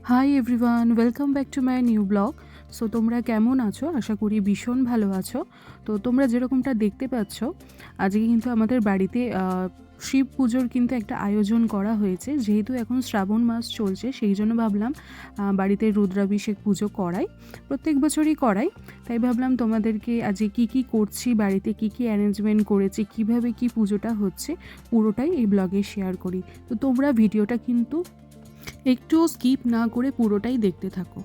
Hi everyone, welcome back to my new blog. So তোমরা কেমন আছো? আশা করি ভীষণ ভালো আছো। তো তোমরা যেরকমটা দেখতে পাচ্ছ, আজকে কিন্তু আমাদের বাড়িতে শিব পুজোর কিন্তু একটা আয়োজন করা হয়েছে। যেহেতু এখন শ্রাবণ মাস চলছে, সেই জন্য ভাবলাম বাড়িতে রুদ্রাভিষেক পুজো করাই। প্রত্যেক বছরই করাই, তাই ভাবলাম তোমাদেরকে আজকে কী কী করছি, বাড়িতে কী কী অ্যারেঞ্জমেন্ট করেছি, কীভাবে কী পুজোটা হচ্ছে, পুরোটাই এই ব্লগে শেয়ার করি। তো তোমরা ভিডিওটা কিন্তু একটুও স্কিপ না করে পুরোটাই দেখতে থাকো।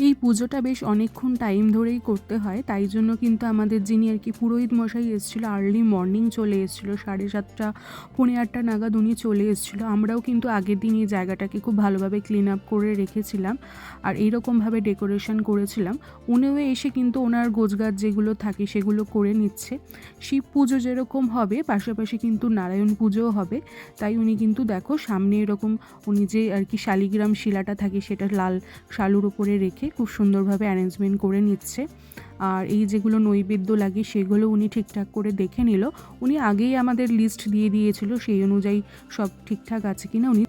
এই পুজোটা বেশ অনেকক্ষণ টাইম ধরেই করতে হয়, তাই জন্য কিন্তু আমাদের যিনি আর কি পুরোহিত মশাই এসেছিলো, আর্লি মর্নিং চলে এসেছিলো, 7:30 পৌনে 8টা নাগাদ উনি চলে এসেছিলো। আমরাও কিন্তু আগের দিন এই জায়গাটাকে খুব ভালোভাবে ক্লিন আপ করে রেখেছিলাম আর এইরকমভাবে ডেকোরেশন করেছিলাম। উনিও এসে কিন্তু ওনার গোছগাছ যেগুলো থাকে সেগুলো করে নিচ্ছে। শিব পুজো যেরকম হবে, পাশাপাশি কিন্তু নারায়ণ পুজোও হবে, তাই উনি কিন্তু দেখো সামনে এরকম উনি যে আর কি শালিগ্রাম শিলাটা থাকে সেটা লাল শালুর উপরে রেখে খুব সুন্দরভাবে অ্যারেঞ্জমেন্ট করে নিচ্ছে। আর এই যেগুলো নৈবেদ্য লাগে সেগুলো উনি ঠিকঠাক করে দেখে নিল। উনি আগেই আমাদের লিস্ট দিয়ে দিয়েছিল, সেই অনুযায়ী সব ঠিকঠাক আছে কিনা উনি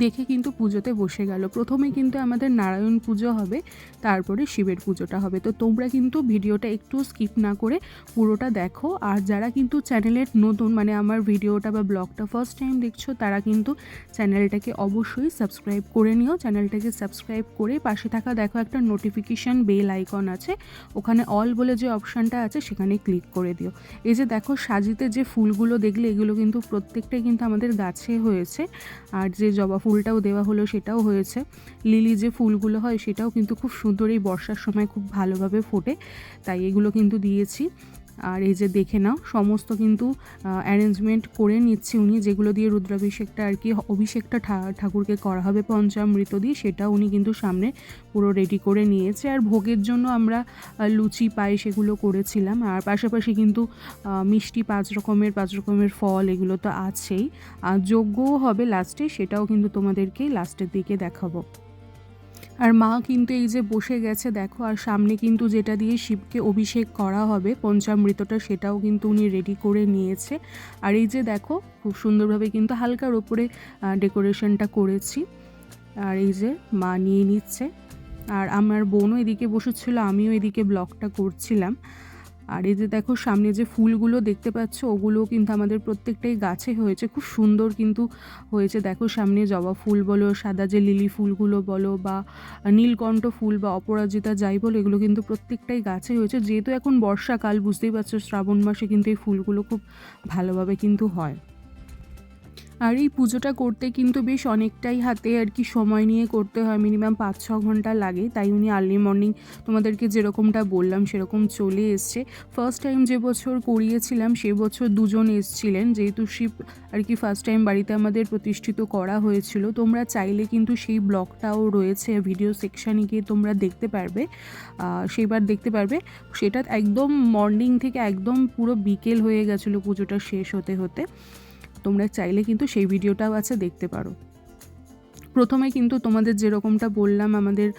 দেখে কিন্তু পুজোতে বসে গেল। প্রথমে কিন্তু আমাদের নারায়ণ পুজো হবে, তারপরে শিবের পুজোটা হবে। তো তোমরা কিন্তু ভিডিওটা একটু স্কিপ না করে পুরোটা দেখো। আর যারা কিন্তু চ্যানেলের নতুন, মানে আমার ভিডিওটা বা ব্লগটা ফার্স্ট টাইম দেখছো, তারা কিন্তু চ্যানেলটাকে অবশ্যই সাবস্ক্রাইব করে নিও। চ্যানেলটাকে সাবস্ক্রাইব করে পাশে থাকা দেখো একটা নোটিফিকেশান বেল আইকন আছে, ওখানে অল বলে যে অপশানটা আছে সেখানে ক্লিক করে দিও। এই যে দেখো সাজিতে যে ফুলগুলো দেখলে, এগুলো কিন্তু প্রত্যেকটাই কিন্তু আমাদের গাছে হয়েছে। আর যে জবা ফুলটাও দেওয়া হলো সেটাও হয়েছে। লিলি যে ফুলগুলো হয় সেটাও কিন্তু খুব সুন্দর, এই বর্ষার সময় খুব ভালোভাবে ফোটে, তাই এগুলো কিন্তু দিয়েছি। আর এই যে দেখে নাও সমস্ত কিন্তু অ্যারেঞ্জমেন্ট করে নিচ্ছি উনি, যেগুলো দিয়ে রুদ্রাভিষেকটা আর কি অভিষেকটা ঠাকুরকে করা হবে পঞ্চামৃত দিয়ে, সেটা উনি কিন্তু সামনে পুরো রেডি করে নিয়েছে। আর ভোগের জন্য আমরা লুচি পাই সেগুলো করেছিলাম। আর পাশাপাশি কিন্তু মিষ্টি 5 রকমের ফল এগুলো তো আছেই। আর যজ্ঞও হবে লাস্টে, সেটাও কিন্তু তোমাদেরকে লাস্টের দিকে দেখাবো। আর মা কিন্তু এই যে বসে গেছে দেখো, আর সামনে কিন্তু যেটা দিয়ে শিবকে অভিষেক করা হবে পঞ্চামৃতটা, সেটাও কিন্তু উনি রেডি করে নিয়েছে। আর এই যে দেখো খুব সুন্দরভাবে কিন্তু হালকার ওপরে ডেকোরেশনটা করেছি। আর এই যে মা নিয়ে নিচ্ছে, আর আমার বোনও এদিকে বসেছিল, আমিও এদিকে ব্লগটা করছিলাম। আর এই যে দেখো সামনে যে ফুলগুলো দেখতে পাচ্ছ, ওগুলোও কিন্তু আমাদের প্রত্যেকটাই গাছে হয়েছে, খুব সুন্দর কিন্তু হয়েছে। দেখো সামনে জবা ফুল বলো, সাদা যে লিলি ফুলগুলো বলো, বা নীলকণ্ঠ ফুল বা অপরাজিতা যাই বলো, এগুলো কিন্তু প্রত্যেকটাই গাছে হয়েছে। যেহেতু এখন বর্ষাকাল, বুঝতেই পারছো শ্রাবণ মাসে কিন্তু এই ফুলগুলো খুব ভালোভাবে কিন্তু হয়। আর এই পুজোটা করতে কিন্তু বেশ অনেকটাই হাতে আর কি সময় নিয়ে করতে হয়, মিনিমাম 5-6 ঘন্টা লাগে। তাই উনি আর্লি মর্নিং তোমাদেরকে যেরকমটা বললাম সেরকম চলে এসছে। ফার্স্ট টাইম যে বছর করিয়েছিলাম সে বছর দুজন এসছিলেন, যেহেতু শিব আর কি ফার্স্ট টাইম বাড়িতে আমাদের প্রতিষ্ঠিত করা হয়েছিল। তোমরা চাইলে কিন্তু সেই ব্লগটাও রয়েছে, ভিডিও সেকশানে গিয়ে তোমরা দেখতে পারবে, সেইবার দেখতে পারবে। সেটা একদম মর্নিং থেকে একদম পুরো বিকেল হয়ে গেছিলো পুজোটা শেষ হতে হতে। তোমরা চাইলে কিন্তু সেই ভিডিওটাও আছে, দেখতে পারো। প্রথমে কিন্তু তোমাদের যেরকমটা বললাম আমাদের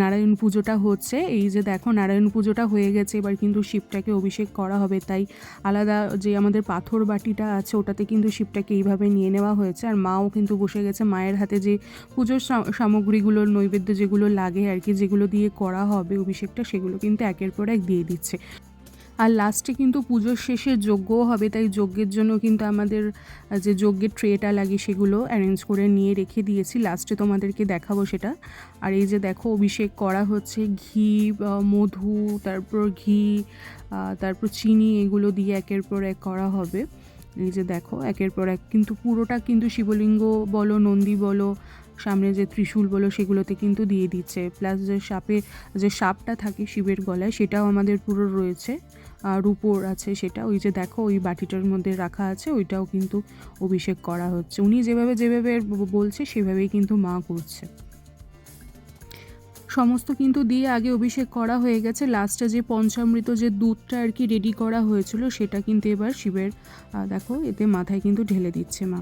নারায়ণ পুজোটা হচ্ছে। এই যে দেখো নারায়ণ পুজোটা হয়ে গেছে, এবার কিন্তু শিবটাকে অভিষেক করা হবে, তাই আলাদা যে আমাদের পাথর বাটিটা আছে ওটাতে কিন্তু শিবটাকে এইভাবে নিয়ে নেওয়া হয়েছে। আর মাও কিন্তু বসে গেছে, মায়ের হাতে যে পুজোর সামগ্রীগুলোর নৈবেদ্য যেগুলো লাগে আর কি, যেগুলো দিয়ে করা হবে অভিষেকটা, সেগুলো কিন্তু একের পর এক দিয়ে দিচ্ছে। আর লাস্টে কিন্তু পুজোর শেষে যজ্ঞও হবে, তাই যজ্ঞের জন্য কিন্তু আমাদের যে যজ্ঞের ট্রেটা লাগে সেগুলো অ্যারেঞ্জ করে নিয়ে রেখে দিয়েছি, লাস্টে তোমাদেরকে দেখাবো সেটা। আর এই যে দেখো অভিষেক করা হচ্ছে, ঘি, মধু, তারপর ঘি, তারপর চিনি, এগুলো দিয়ে একের পর এক করা হবে। এই যে দেখো একের পর এক কিন্তু পুরোটা কিন্তু শিবলিঙ্গ বলো, নন্দী বলো, সামনে যে ত্রিশূল বলো, সেগুলোতে কিন্তু দিয়ে দিচ্ছে। প্লাস যে সাপটা থাকে শিবের গলায়, সেটাও আমাদের পুরো রয়েছে, রূপোর আছে সেটা। ওই যে দেখো ওই বাটিটার মধ্যে রাখা আছে, ওইটাও কিন্তু অভিষেক করা হচ্ছে। উনি যেভাবে বলছে সেভাবেই কিন্তু মা করছে। সমস্ত কিন্তু দিয়ে আগে অভিষেক করা হয়ে গেছে। লাস্টে যে পঞ্চামৃত যে দুধটা আর কি রেডি করা হয়েছিল, সেটা কিন্তু এবার শিবের দেখো এতে মাথায় কিন্তু ঢেলে দিচ্ছে মা।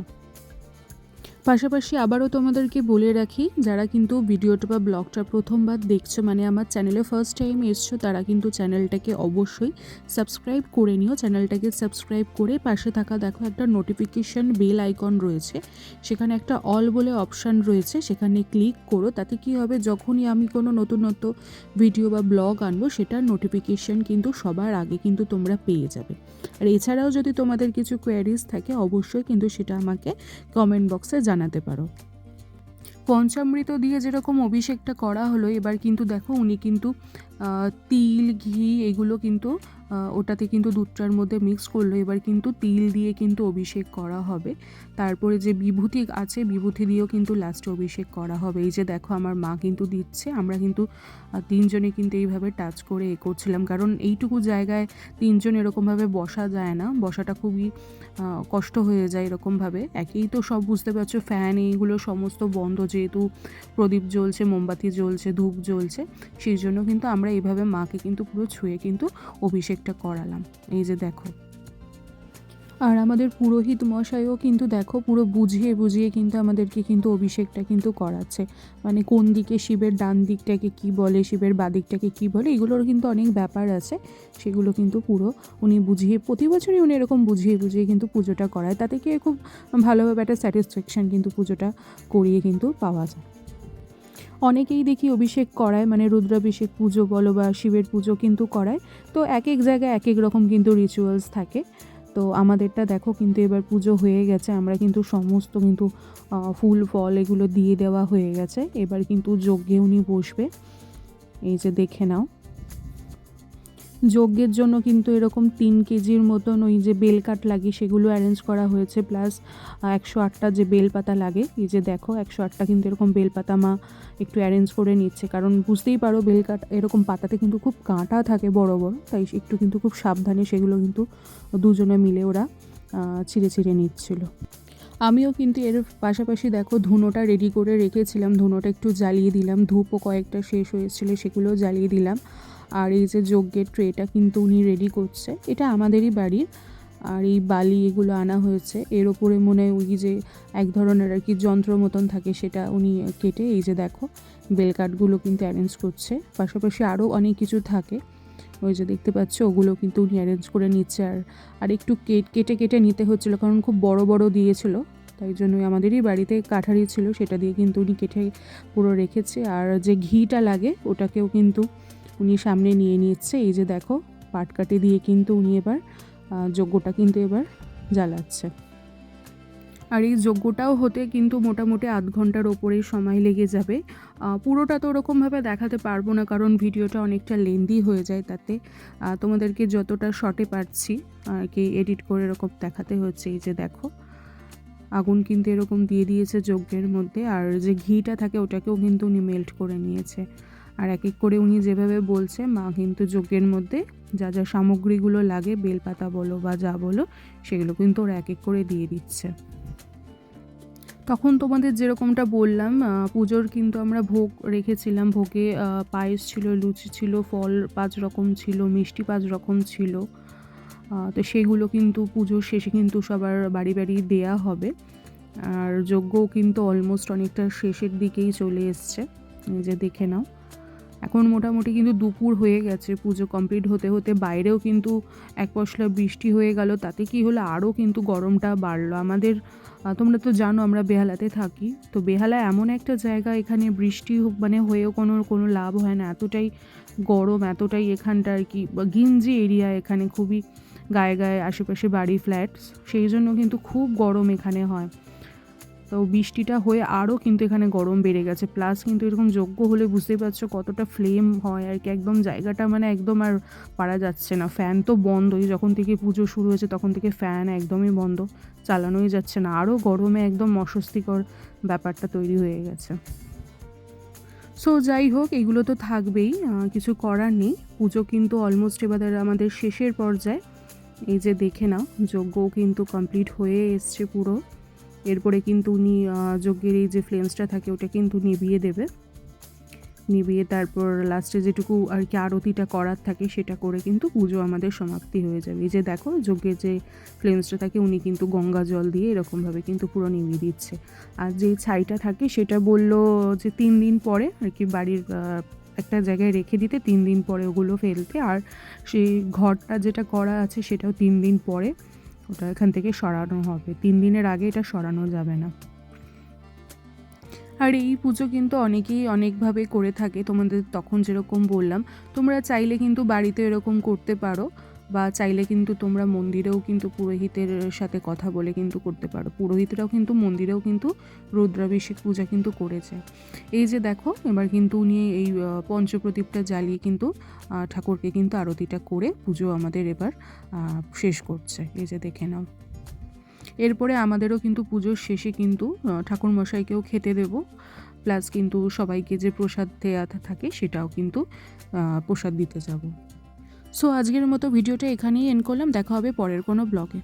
পাশাপাশি আবারও তোমাদেরকে বলে রাখি, যারা কিন্তু ভিডিওটা বা ব্লগটা প্রথমবার দেখছো, মানে আমার চ্যানেলে ফার্স্ট টাইম এসছো, তারা কিন্তু চ্যানেলটাকে অবশ্যই সাবস্ক্রাইব করে নিও। চ্যানেলটাকে সাবস্ক্রাইব করে পাশে থাকা দেখো একটা নোটিফিকেশান বেল আইকন রয়েছে, সেখানে একটা অল বলে অপশান রয়েছে, সেখানে ক্লিক করো। তাতে কি হবে, যখনই আমি কোনো নতুন ভিডিও বা ব্লগ আনবো সেটার নোটিফিকেশান কিন্তু সবার আগে কিন্তু তোমরা পেয়ে যাবে। আর এছাড়াও যদি তোমাদের কিছু কোয়ারিজ থাকে অবশ্যই কিন্তু সেটা আমাকে কমেন্ট বক্সে জানাতে পারো। পঞ্চামৃত দিয়ে যেরকম অভিষেকটা করা হলো, এবার কিন্তু দেখো উনি কিন্তু তিল ঘি এগুলো কিন্তু ওটাতে কিন্তু দুধটার মধ্যে মিক্স করলো। এবার কিন্তু তিল দিয়ে কিন্তু অভিষেক করা হবে। তারপরে যে বিভূতি আছে, বিভূতি দিয়েও কিন্তু লাস্টে অভিষেক করা হবে। এই যে দেখো আমার মা কিন্তু দিচ্ছে, আমরা কিন্তু তিনজনে কিন্তু এইভাবে টাচ করে করছিলাম, কারণ এইটুকু জায়গায় তিনজন এরকমভাবে বসা যায় না, বসাটা খুবই কষ্ট হয়ে যায় এরকমভাবে। একেই তো সব বুঝতে পারছো, ফ্যান এইগুলো সমস্ত বন্ধ, যেহেতু প্রদীপ জ্বলছে, মোমবাতি জ্বলছে, ধূপ জ্বলছে, সেই জন্য কিন্তু আমরা এইভাবে মাকে কিন্তু পুরো ছুঁয়ে কিন্তু অভিষেকটা করালাম। এই যে দেখো, আর আমাদের পুরোহিত মশাইও কিন্তু দেখো পুরো বুঝিয়ে বুঝিয়ে কিন্তু আমাদেরকে কিন্তু অভিষেকটা কিন্তু করাচ্ছে, মানে কোন দিকে শিবের ডান দিকটাকে কি বলে, শিবের বাঁ দিকটাকে কী বলে, এগুলোর কিন্তু অনেক ব্যাপার আছে, সেগুলো কিন্তু পুরো উনি বুঝিয়ে, প্রতি বছরই উনি এরকম বুঝিয়ে বুঝিয়ে কিন্তু পুজোটা করায়। তাতে কি খুব ভালোভাবে একটা স্যাটিসফ্যাকশান কিন্তু পুজোটা করিয়ে কিন্তু পাওয়া যায়। অনেকেই দেখি অভিষেক করায়, মানে রুদ্রাভিষেক পুজো বলো বা শিবের পুজো কিন্তু করায়, তো এক এক জায়গায় এক এক রকম কিন্তু রিচুয়ালস থাকে। তো আমাদেরটা দেখো কিন্তু এবার পুজো হয়ে গেছে, আমরা কিন্তু সমস্ত কিন্তু ফুল ফল এগুলো দিয়ে দেওয়া হয়ে গেছে। এবার কিন্তু যজ্ঞে উনি বসবে, এই যে দেখে নাও। যজ্ঞের জন্য কিন্তু এরকম 3 কেজির মতন ওই যে বেলকাঠ লাগে সেগুলো অ্যারেঞ্জ করা হয়েছে, প্লাস 108টা যে বেলপাতা লাগে, এই যে দেখো 108টা কিন্তু এরকম বেলপাতা মা একটু অ্যারেঞ্জ করে নিচ্ছে, কারণ বুঝতেই পারো বেলকাঠ এরকম পাতাতে কিন্তু খুব কাঁটা থাকে বড় বড়, তাই একটু কিন্তু খুব সাবধানে সেগুলো কিন্তু দুজনে মিলে ওরা ছিঁড়ে ছিঁড়ে নিচ্ছিল। আমিও কিন্তু এর পাশাপাশি দেখো ধুনোটা রেডি করে রেখেছিলাম, ধুনোটা একটু জ্বালিয়ে দিলাম, ধূপও কয়েকটা শেষ হয়েছিল সেগুলোও জ্বালিয়ে দিলাম। আর এই যে যজ্ঞের ট্রেটা কিন্তু উনি রেডি করছে, এটা আমাদেরই বাড়ির। আর এই বালি এগুলো আনা হয়েছে, এর ওপরে মনে হয় ওই যে এক ধরনের আর কি যন্ত্র মতন থাকে, সেটা উনি কেটে এই যে দেখো বেলকাঠগুলো কিন্তু অ্যারেঞ্জ করছে। পাশাপাশি আরও অনেক কিছু থাকে, ওই যে দেখতে পাচ্ছ ওগুলো কিন্তু উনি অ্যারেঞ্জ করে নিচ্ছে। আর একটু কেটে কেটে নিতে হচ্ছিলো, কারণ খুব বড় বড় দিয়েছিল, তাই জন্যই আমাদেরই বাড়িতে কাঠারি ছিল, সেটা দিয়ে কিন্তু উনি কেটে পুরো রেখেছে। আর যে ঘিটা লাগে ওটাকেও কিন্তু উনি সামনে নিয়ে নিচ্ছে, এই যে দেখো পাটকাঠি দিয়ে কিন্তু উনি এবার যজ্ঞটা কিন্তু এবার জ্বালাচ্ছে। আর এই যজ্ঞটাও হতে কিন্তু মোটামুটি 8 ঘন্টার ওপরেই সময় লেগে যাবে। পুরোটা তো ওরকমভাবে দেখাতে পারবো না, কারণ ভিডিওটা অনেকটা লেন্দি হয়ে যায়, তাতে তোমাদেরকে যতটা শর্টে পারছি আর কি এডিট করে এরকম দেখাতে হচ্ছে। এই যে দেখো আগুন কিন্তু এরকম দিয়ে দিয়েছে যজ্ঞের মধ্যে, আর যে ঘিটা থাকে ওটাকেও কিন্তু উনি মেল্ট করে নিয়েছে। আর এক এক করে উনি যেভাবে বলছে, মা কিন্তু যজ্ঞের মধ্যে যা যা সামগ্রীগুলো লাগে, বেলপাতা বলো বা যা বলো, সেগুলো কিন্তু ওরা এক এক করে দিয়ে দিচ্ছে। তখন তোমাদের যেরকমটা বললাম, পুজোর কিন্তু আমরা ভোগ রেখেছিলাম, ভোগে পায়েস ছিল, লুচি ছিল, ফল 5 রকম ছিল, মিষ্টি 5 রকম ছিল। তো সেগুলো কিন্তু পুজোর শেষে কিন্তু সবার বাড়ি বাড়ি দেয়া হবে। আর যজ্ঞও কিন্তু অলমোস্ট অনেকটা শেষের দিকেই চলে এসছে, এই যে দেখে নাও। এখন মোটামুটি কিন্তু দুপুর হয়ে গেছে, পুজো কমপ্লিট হতে হতে বাইরেও কিন্তু এক পশলা বৃষ্টি হয়ে গেল। তাতে কি হলো, আরও কিন্তু গরমটা বাড়লো আমাদের। তোমরা তো জানো আমরা বেহালাতে থাকি, তো বেহালা এমন একটা জায়গা, এখানে বৃষ্টি মানে হয়েও কোনো লাভ হয় না, এতটাই গরম, এতটাই এখানটা আর কি ঘিঞ্জি এরিয়া, এখানে খুবই গায়ে গায়ে আশেপাশে বাড়ি, ফ্ল্যাটস, সেই জন্য কিন্তু খুব গরম এখানে হয়। তো বৃষ্টিটা হয়ে আরও কিন্তু এখানে গরম বেড়ে গেছে, প্লাস কিন্তু এরকম যজ্ঞ হলে বুঝতেই পারছো কতটা ফ্লেম হয় আর কি, একদম জায়গাটা মানে একদম আর পারা যাচ্ছে না। ফ্যান তো বন্ধই, যখন থেকে পুজো শুরু হয়েছে তখন থেকে ফ্যান একদমই বন্ধ, চালানোই যাচ্ছে না, আরও গরমে একদম অস্বস্তিকর ব্যাপারটা তৈরি হয়ে গেছে। সো যাই হোক, এগুলো তো থাকবেই, কিছু করার নেই। পুজো কিন্তু অলমোস্ট এবার আমাদের শেষের পর্যায়ে, এই যে দেখে নাও যজ্ঞও কিন্তু কমপ্লিট হয়ে এসছে পুরো। এরপরে কিন্তু উনি যজ্ঞের এই যে ফ্লেমসটা থাকে ওটা কিন্তু নিভিয়ে দেবে। নিভিয়ে তারপর লাস্টে যেটুকু আর কি আরতিটা করার থাকে সেটা করে কিন্তু পুজো আমাদের সমাপ্তি হয়ে যাবে। এই যে দেখো যজ্ঞের যে ফ্লেমসটা থাকে উনি কিন্তু গঙ্গা জল দিয়ে এরকমভাবে কিন্তু পুরো নিভিয়ে দিচ্ছে। আর যে ছাইটা থাকে সেটা বললো যে 3 দিন পরে আর কি বাড়ির একটা জায়গায় রেখে দিতে, 3 দিন পরে ওগুলো ফেলতে। আর সেই ঘরটা যেটা করা আছে সেটাও 3 দিন পরে ওটা এখান থেকে সরানো হবে, 3 দিনের আগে এটা সরানো যাবে না। আর এই পুজো কিন্তু অনেকেই অনেকভাবে করে থাকে, তোমাদের তখন যেরকম বললাম। তোমরা চাইলে কিন্তু বাড়িতে এরকম করতে পারো, বা চাইলে কিন্তু তোমরা মন্দিরেও কিন্তু পুরোহিতের সাথে কথা বলে কিন্তু করতে পারো। পুরোহিতরাও কিন্তু মন্দিরেও কিন্তু রুদ্রাভিষেক পূজা কিন্তু করেছে। এই যে দেখো এবার কিন্তু উনি এই পঞ্চপ্রদীপটা জ্বালিয়ে কিন্তু ঠাকুরকে কিন্তু আরতিটা করে পুজো আমাদের এবার শেষ করছে। এই যে দেখে নাও। এরপরে আমাদেরও কিন্তু পুজোর শেষে কিন্তু ঠাকুরমশাইকেও খেতে দেব, প্লাস কিন্তু সবাইকে যে প্রসাদ দেওয়া থাকে সেটাও কিন্তু প্রসাদ দিতে যাব। সো আজকের মতো ভিডিওটা এখানেই এন্ড করলাম। দেখা হবে পরের কোনো ব্লগে।